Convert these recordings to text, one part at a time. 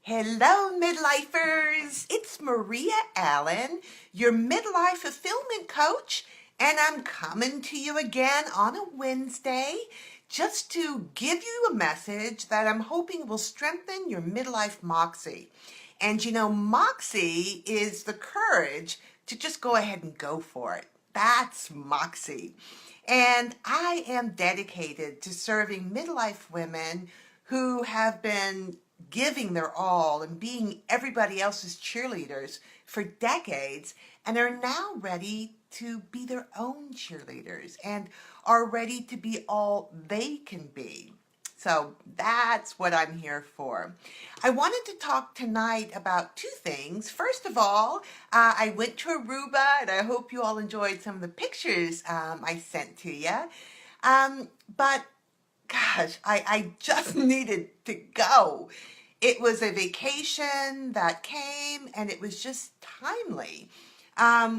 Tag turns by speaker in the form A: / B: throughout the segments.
A: Hello, midlifers. It's Maria Allen, your midlife fulfillment coach, and I'm coming to you again on a Wednesday just to give you a message that I'm hoping will strengthen your midlife moxie. And moxie is the courage to just go ahead and go for it. That's moxie. And I am dedicated to serving midlife women who have been giving their all and being everybody else's cheerleaders for decades and are now ready to be their own cheerleaders and are ready to be all they can be. So that's what I'm here for. I wanted to talk tonight about two things. First of all, I went to Aruba, and I hope you all enjoyed some of the pictures I sent to you. But gosh, I just needed to go. It was a vacation that came, and it was just timely.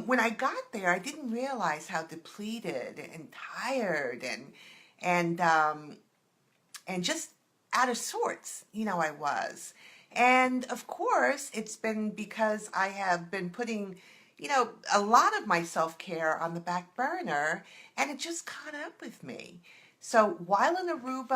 A: When I got there, I didn't realize how depleted and tired and just out of sorts, I was. And of course, it's been because I have been putting, a lot of my self-care on the back burner, and it just caught up with me. So while in Aruba,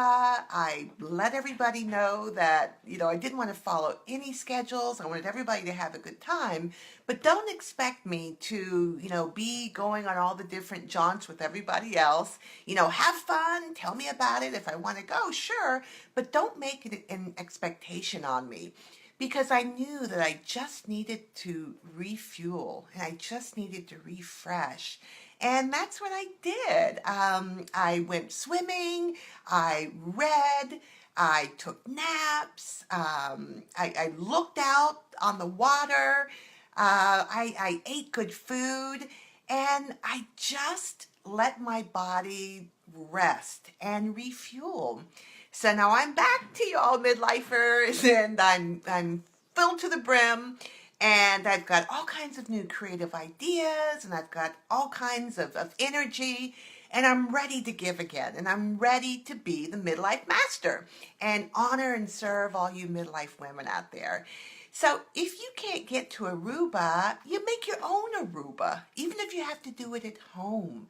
A: I let everybody know that, I didn't want to follow any schedules. I wanted everybody to have a good time, but don't expect me to, be going on all the different jaunts with everybody else. Have fun, tell me about it. If I want to go, sure, but don't make it an expectation on me. Because I knew that I just needed to refuel and I just needed to refresh. And that's what I did. I went swimming, I read, I took naps, I looked out on the water, I ate good food, and I just let my body rest and refuel. So now I'm back to y'all midlifers, and I'm filled to the brim, and I've got all kinds of new creative ideas, and I've got all kinds of energy, and I'm ready to give again, and I'm ready to be the midlife master and honor and serve all you midlife women out there. So if you can't get to Aruba, you make your own Aruba, even if you have to do it at home.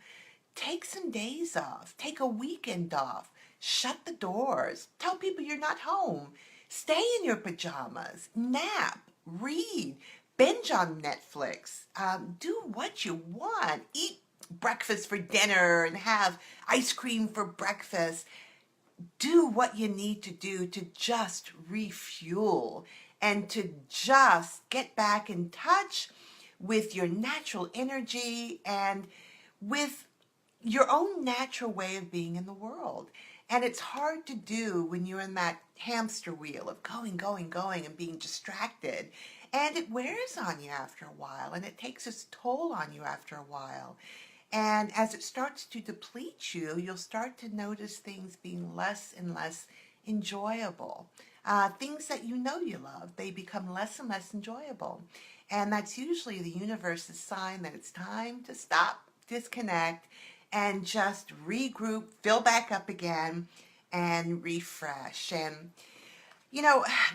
A: Take some days off. Take a weekend off. Shut the doors. Tell people you're not home. Stay in your pajamas. Nap. Read. Binge on Netflix. Do what you want. Eat breakfast for dinner and have ice cream for breakfast. Do what you need to do to just refuel and to just get back in touch with your natural energy and with your own natural way of being in the world. And it's hard to do when you're in that hamster wheel of going, going, going and being distracted. And it wears on you after a while, and it takes its toll on you after a while. And as it starts to deplete you, you'll start to notice things being less and less enjoyable. Things that you love, they become less and less enjoyable. And that's usually the universe's sign that it's time to stop, disconnect, and just regroup, fill back up again, and refresh. And,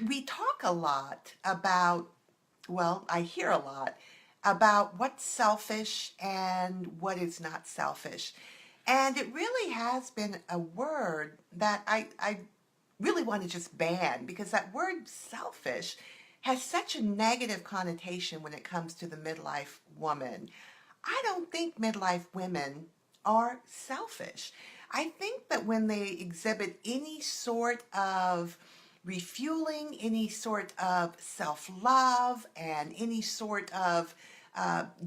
A: we talk a lot about, well, I hear a lot about what's selfish and what is not selfish. And it really has been a word that I really want to just ban, because that word selfish has such a negative connotation when it comes to the midlife woman. I don't think midlife women are selfish. I think that when they exhibit any sort of refueling, any sort of self-love, and any sort of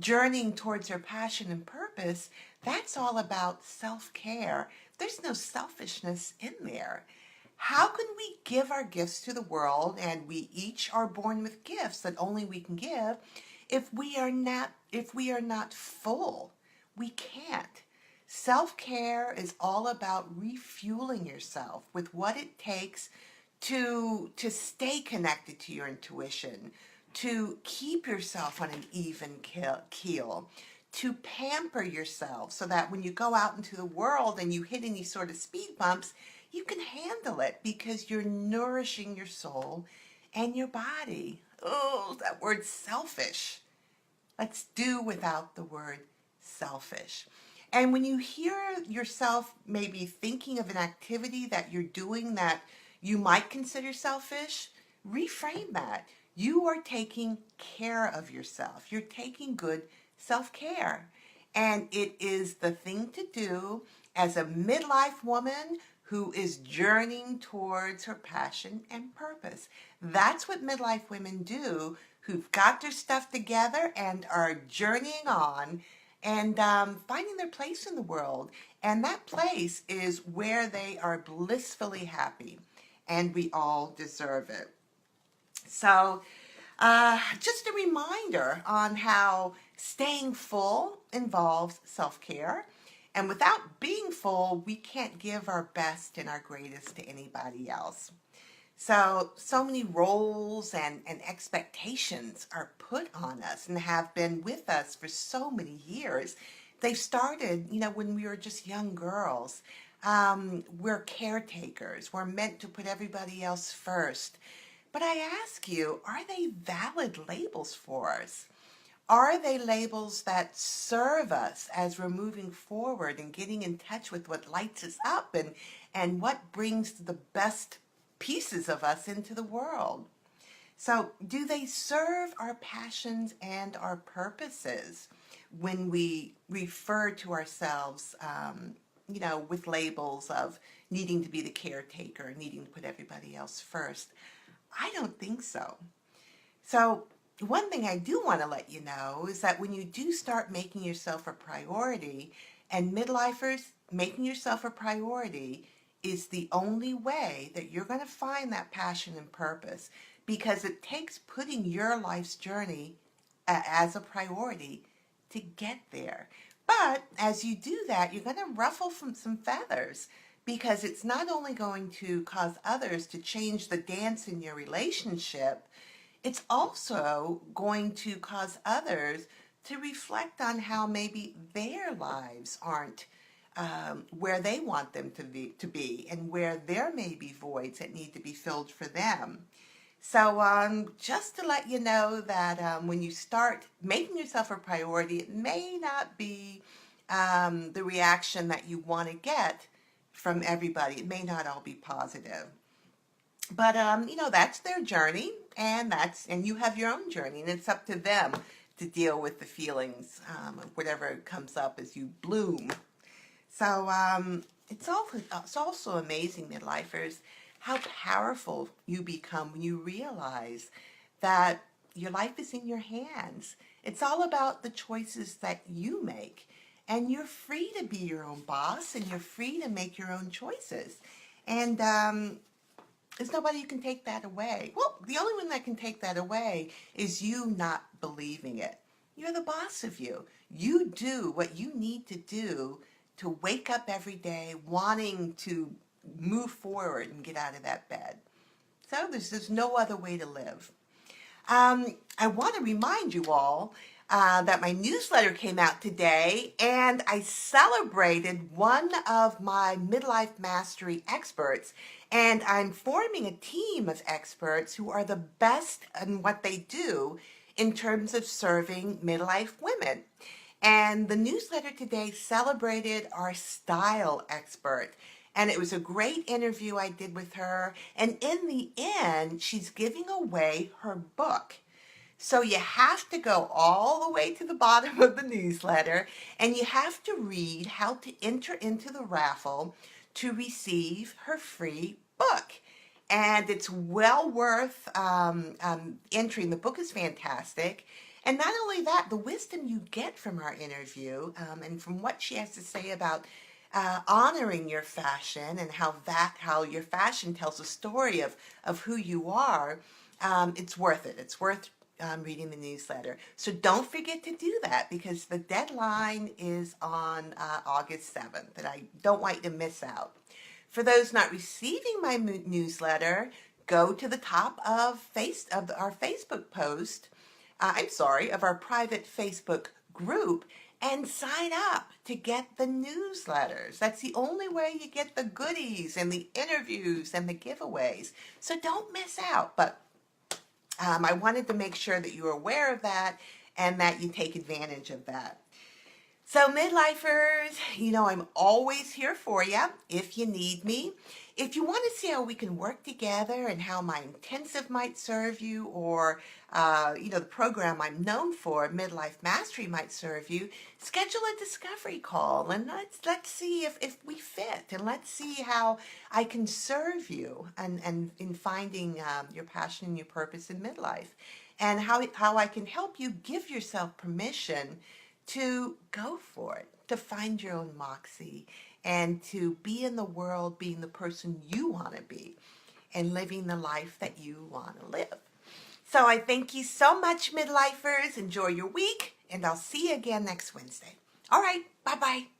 A: journeying towards their passion and purpose, that's all about self-care. There's no selfishness in there. How can we give our gifts to the world, and we each are born with gifts that only we can give, if we are not full? We can't. Self-care is all about refueling yourself with what it takes to stay connected to your intuition, to keep yourself on an even keel, to pamper yourself so that when you go out into the world and you hit any sort of speed bumps, you can handle it because you're nourishing your soul and your body. Oh, that word selfish. Let's do without the word selfish. And when you hear yourself maybe thinking of an activity that you're doing that you might consider selfish, reframe that. You are taking care of yourself. You're taking good self-care. And it is the thing to do as a midlife woman who is journeying towards her passion and purpose. That's what midlife women do who've got their stuff together and are journeying on and finding their place in the world. And that place is where they are blissfully happy. And we all deserve it. So, just a reminder on how staying full involves self-care. And without being full, we can't give our best and our greatest to anybody else. So many roles and expectations are put on us and have been with us for so many years. They started, when we were just young girls. We're caretakers. We're meant to put everybody else first. But I ask you, are they valid labels for us? Are they labels that serve us as we're moving forward and getting in touch with what lights us up and what brings the best pieces of us into the world? So do they serve our passions and our purposes when we refer to ourselves, with labels of needing to be the caretaker, needing to put everybody else first? I don't think so. So one thing I do want to let you know is that when you do start making yourself a priority, and midlifers, making yourself a priority is the only way that you're going to find that passion and purpose, because it takes putting your life's journey as a priority to get there. But as you do that, you're going to ruffle from some feathers, because it's not only going to cause others to change the dance in your relationship, it's also going to cause others to reflect on how maybe their lives aren't where they want them to be, and where there may be voids that need to be filled for them. So just to let you know that when you start making yourself a priority, it may not be the reaction that you want to get from everybody. It may not all be positive. But that's their journey, and you have your own journey, and it's up to them to deal with the feelings, whatever comes up as you bloom. So it's also amazing, midlifers, how powerful you become when you realize that your life is in your hands. It's all about the choices that you make, and you're free to be your own boss, and you're free to make your own choices. And there's nobody who can take that away. Well, the only one that can take that away is you not believing it. You're the boss of you. You do what you need to do to wake up every day wanting to move forward and get out of that bed. So there's no other way to live. I want to remind you all that my newsletter came out today, and I celebrated one of my midlife mastery experts, and I'm forming a team of experts who are the best in what they do in terms of serving midlife women. And the newsletter today celebrated our style expert. And it was a great interview I did with her. And in the end, she's giving away her book. So you have to go all the way to the bottom of the newsletter, and you have to read how to enter into the raffle to receive her free book. And it's well worth entering. The book is fantastic. And not only that, the wisdom you get from our interview and from what she has to say about honoring your fashion and how your fashion tells a story of who you are, it's worth it. It's worth reading the newsletter. So don't forget to do that, because the deadline is on August 7th, and I don't want you to miss out. For those not receiving my newsletter, go to the top of our Facebook post, of our private Facebook group, and sign up to get the newsletters. That's the only way you get the goodies and the interviews and the giveaways. So don't miss out. But I wanted to make sure that you were aware of that and that you take advantage of that. So, midlifers, I'm always here for you if you need me. If you want to see how we can work together and how my intensive might serve you, or, the program I'm known for, Midlife Mastery, might serve you, schedule a discovery call and let's see if we fit, and let's see how I can serve you and in finding your passion and your purpose in midlife, and how I can help you give yourself permission to go for it, to find your own moxie, and to be in the world being the person you want to be and living the life that you want to live. So I thank you so much, midlifers. Enjoy your week, and I'll see you again next Wednesday. All right, bye-bye.